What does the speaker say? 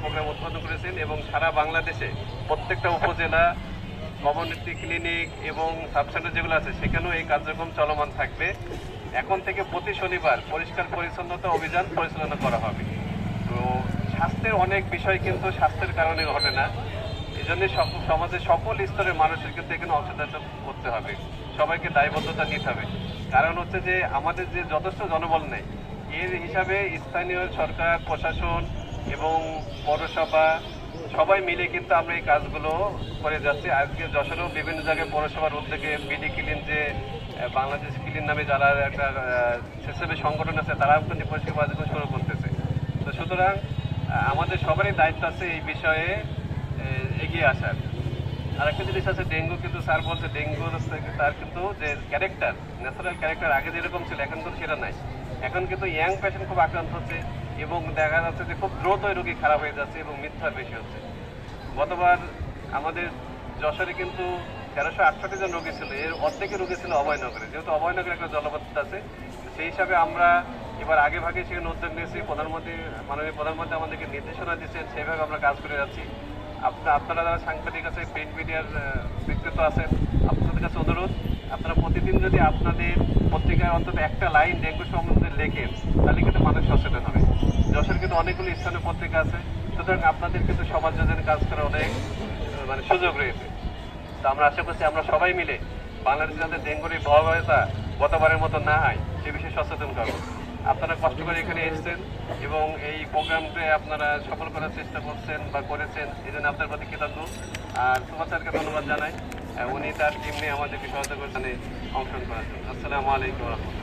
Programme উদ্বোধন করেছেন এবং সারা বাংলাদেশে প্রত্যেকটা উপজেলা, কমিউনিটি ক্লিনিক এবং সাবসেন্টার যেগুলো আছে সেখানেও এই কার্যক্রম চলমান থাকবে। এখন থেকে প্রতি শনিবার পরিষ্কার পরিচ্ছন্নতা অভিযান পরিচালনা করা হবে। তো স্বাস্থ্যের অনেক বিষয় কিন্তু স্বাস্থ্যের কারণে ঘটে না, এই জন্য সমাজের সকল স্তরের মানুষের কিন্তু এখানে অংশগ্রহণ করতে হবে, সবাইকে দায়বদ্ধতা নিতে হবে। কারণ হচ্ছে যে আমাদের যে যথেষ্ট জনবল নেই, এর হিসাবে স্থানীয় সরকার, প্রশাসন এবং পৌরসভা সবাই মিলে কিন্তু আমরা এই কাজগুলো করে যাচ্ছি। আজকে যশোরেও বিভিন্ন জায়গায় পৌরসভার উদ্যোগে বিডি ক্লিন, যে বাংলাদেশ ক্লিন নামে যারা একটা স্বেচ্ছাসেবী সংগঠন আছে, তারাও কিন্তু পরিষ্কার কাজগুলো শুরু করতেছে। তো সুতরাং আমাদের সবারই দায়িত্ব আছে এই বিষয়ে এগিয়ে আসার। আরেকটা জিনিস আছে, ডেঙ্গু কিন্তু স্যার বলছে ডেঙ্গু তার কিন্তু যে ক্যারেক্টার, ন্যাচারাল ক্যারেক্টার আগে যেরকম ছিল এখন কিন্তু সেটা নাই। এখন কিন্তু ইয়াং পেশেন্ট খুব আক্রান্ত হচ্ছে এবং দেখা যাচ্ছে যে খুব দ্রুত রোগী খারাপ হয়ে যাচ্ছে এবং মৃত্যু বেশি হচ্ছে। গতবার আমাদের যশোরে কিন্তু 1368 জন রোগী ছিল, এর অর্ধেকের রোগী ছিল অভয়নগরে। যেহেতু অভয়নগরে একটা জলবদ্ধতা আছে, সেই হিসাবে আমরা এবার আগে ভাগে সেখানে উদ্যোগ নিয়েছি। মাননীয় প্রধানমন্ত্রী আমাদেরকে নির্দেশনা দিচ্ছেন, সেইভাবে আমরা কাজ করে যাচ্ছি। আপনারা যারা সাংবাদিক আছে, প্রিন্ট মিডিয়ার ব্যক্তিত্ব আছেন, আপনাদের কাছে অনুরোধ, আপনারা প্রতিদিন যদি আপনাদের পত্রিকায় অন্তত একটা লাইন ডেঙ্গু সম্বন্ধে লেখেন, তাহলে কিন্তু মানুষ সচেতন হবে। যশোর কিন্তু অনেকগুলো স্থানীয় পত্রিকা আছে, সুতরাং আপনাদের কিন্তু সমাজ যোজনের কাজ করার অনেক সুযোগ রয়েছে। তো আমরা আশা করছি আমরা সবাই মিলে বাংলাদেশে যাতে ডেঙ্গুর এই ভয়াবহতা গতবারের মতো না হয় সে বিষয়ে সচেতন করব। আপনারা কষ্ট করে এখানে এসেছেন এবং এই প্রোগ্রামকে আপনারা সফল করার চেষ্টা করছেন বা করেছেন, এই জন্য আপনার প্রতি কৃতজ্ঞ। আর সুভাষ স্যারকে ধন্যবাদ জানাই, উনি তার টিম নিয়ে আমাদেরকে সহায়তা করে অংশগ্রহণ করার জন্য। আসসালামু আলাইকুম রহমতুল্লাহ।